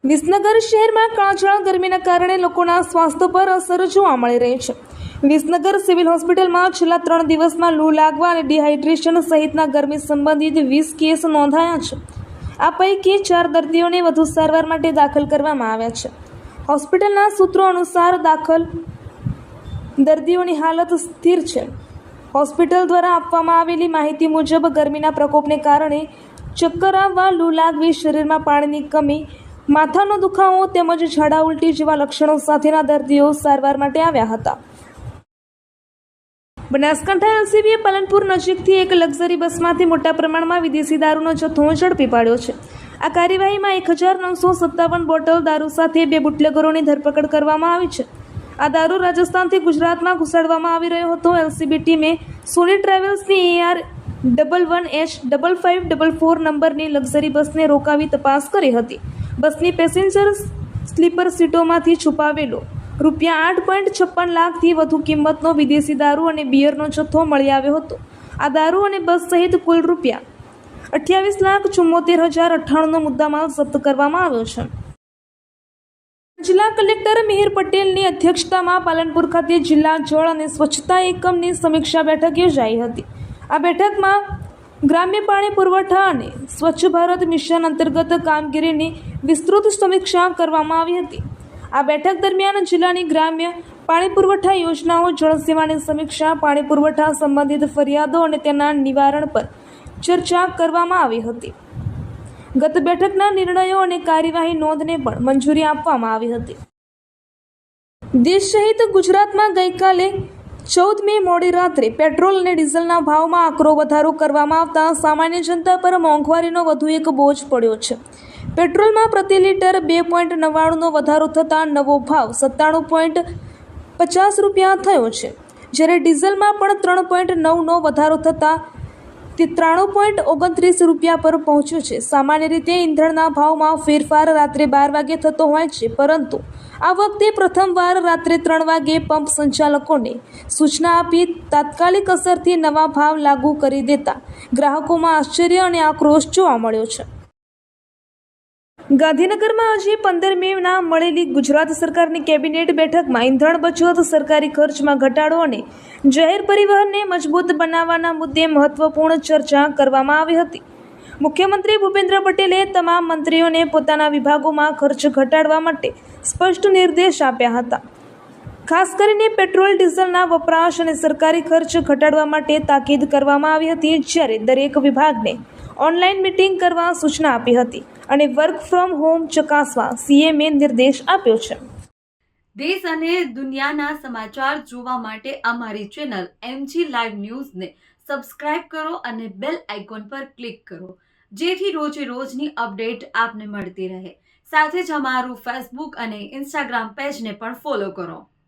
વિસનગર શહેરમાં કાળઝાળ ગરમીના કારણે લોકોના સ્વાસ્થ્ય પર અસર જોવા મળી રહી છે। વિસનગર સિવિલ હોસ્પિટલમાં છેલ્લા 3 દિવસમાં લૂ લાગવા અને ડિહાઇડ્રેશન સહિતના ગરમી સંબંધિત 20 કેસ નોંધાયા છે। આ પૈકી 4 દર્દીઓને વધુ સારવાર માટે દાખલ કરવામાં આવ્યા છે। હોસ્પિટલના સૂત્રો અનુસાર દાખલ દર્દીઓની હાલત સ્થિર છે। હોસ્પિટલ દ્વારા આપવામાં આવેલી માહિતી મુજબ ગરમીના પ્રકોપને કારણે ચક્કર આવવા, લૂ લાગવી, શરીરમાં પાણીની કમી, માથાનો દુખાવો તેમજ ઝાડા ઉલટી જેવા લક્ષણો સાથેના દર્દીઓ સારવાર માટે આવ્યા હતા। બનાસકાંઠા એલસીબીએ પાલનપુર નજીકથી એક લક્ઝરી બસમાંથી મોટા પ્રમાણમાં વિદેશી દારૂનો જથ્થો ઝડપી પાડ્યો છે। આ કાર્યવાહીમાં 1957 બોટલ દારૂ સાથે 2 બુટલેગરોની ધરપકડ કરવામાં આવી છે। આ દારૂ રાજસ્થાનથી ગુજરાતમાં ઘુસાડવામાં આવી રહ્યો હતો। એલસીબી ટીમે સોની ટ્રાવેલ્સની AR 11H5544 નંબરની લક્ઝરી બસને રોકાવી તપાસ કરી હતી। બસની પેસેન્જર સ્લીપર સીટોમાંથી છુપાવેલો ₹8.56 લાખથી વધુ કિંમતનો વિદેશી દારૂ અને બિયરનો જથ્થો મળી આવ્યો હતો। આ દારૂ અને બસ સહિત કુલ ₹28,74,098નો મુદ્દામાલ જપ્ત કરવામાં આવ્યો છે। જિલ્લા કલેક્ટર મિહિર પટેલની અધ્યક્ષતામાં પાલનપુર ખાતે જિલ્લા જળ અને સ્વચ્છતા એકમની સમીક્ષા બેઠક યોજાઈ હતી। આ બેઠકમાં ગ્રામ્ય પાણી પુરવઠા અને સ્વચ્છ ભારત મિશન અંતર્ગત કામગીરીની વિસ્તૃત સમીક્ષા કરવામાં આવી હતી। આ બેઠક દરમિયાન જિલ્લાની ગ્રામ્ય પાણી પુરવઠા યોજનાઓ, જળ સેવાની સમીક્ષા, પાણી પુરવઠા સંબંધિત ફરિયાદો અને તેના નિવારણ પર ચર્ચા કરવામાં આવી હતી। ગત બેઠકના નિર્ણયો અને કાર્યવાહી નોંધને પણ મંજૂરી આપવામાં આવી હતી। દેશ સહિત ગુજરાતમાં ગઈકાલે 14 મે મોડી રાત્રે પેટ્રોલ અને ડીઝલના ભાવમાં આકરો વધારો કરવામાં આવતા સામાન્ય જનતા પર મોંઘવારીનો વધુ એક બોજ પડ્યો છે। પેટ્રોલમાં પ્રતિ લીટર 2.99નો વધારો થતાં નવો ભાવ ₹97.50 થયો છે, જ્યારે ડીઝલમાં પણ 3.9નો વધારો થતાં તે ₹93.29 પર પહોંચ્યો છે। સામાન્ય રીતે ઈંધણના ભાવમાં ફેરફાર રાત્રે 12 વાગે થતો હોય છે, પરંતુ આ વખતે પ્રથમવાર રાત્રે 3 વાગે પંપ સંચાલકોને સૂચના આપી તાત્કાલિક અસરથી નવા ભાવ લાગુ કરી દેતા ગ્રાહકોમાં આશ્ચર્ય અને આક્રોશ જોવા મળ્યો છે। ગાંધીનગરમાં આજે 15 મેના મળેલી ગુજરાત સરકારની કેબિનેટ બેઠકમાં ઈંધણ બચત, સરકારી ખર્ચમાં ઘટાડો અને જાહેર પરિવહનને મજબૂત બનાવવાના મુદ્દે મહત્વપૂર્ણ ચર્ચા કરવામાં આવી હતી। મુખ્યમંત્રી ભૂપેન્દ્ર પટેલે તમામ મંત્રીઓને પોતાના વિભાગોમાં ખર્ચ ઘટાડવા માટે સ્પષ્ટ નિર્દેશ આપ્યા હતા। ખાસ કરીને પેટ્રોલ ડીઝલના વપરાશ અને સરકારી ખર્ચ ઘટાડવા માટે તાકીદ કરવામાં આવી હતી, જ્યારે દરેક વિભાગને ઓનલાઈન મીટિંગ કરવા સૂચના આપી હતી અને વર્ક ફ્રોમ હોમ ચકાસવા CMએ નિર્દેશ આપ્યો છે। દેશ અને દુનિયાના સમાચાર જોવા માટે અમારી ચેનલ MG લાઈવ ન્યૂઝને સબસ્ક્રાઇબ કરો અને બેલ આઇકોન પર ક્લિક કરો, જેથી રોજે રોજની અપડેટ આપને મળતી રહે। સાથે જ અમારું ફેસબુક અને ઇન્સ્ટાગ્રામ પેજને પણ ફોલો કરો।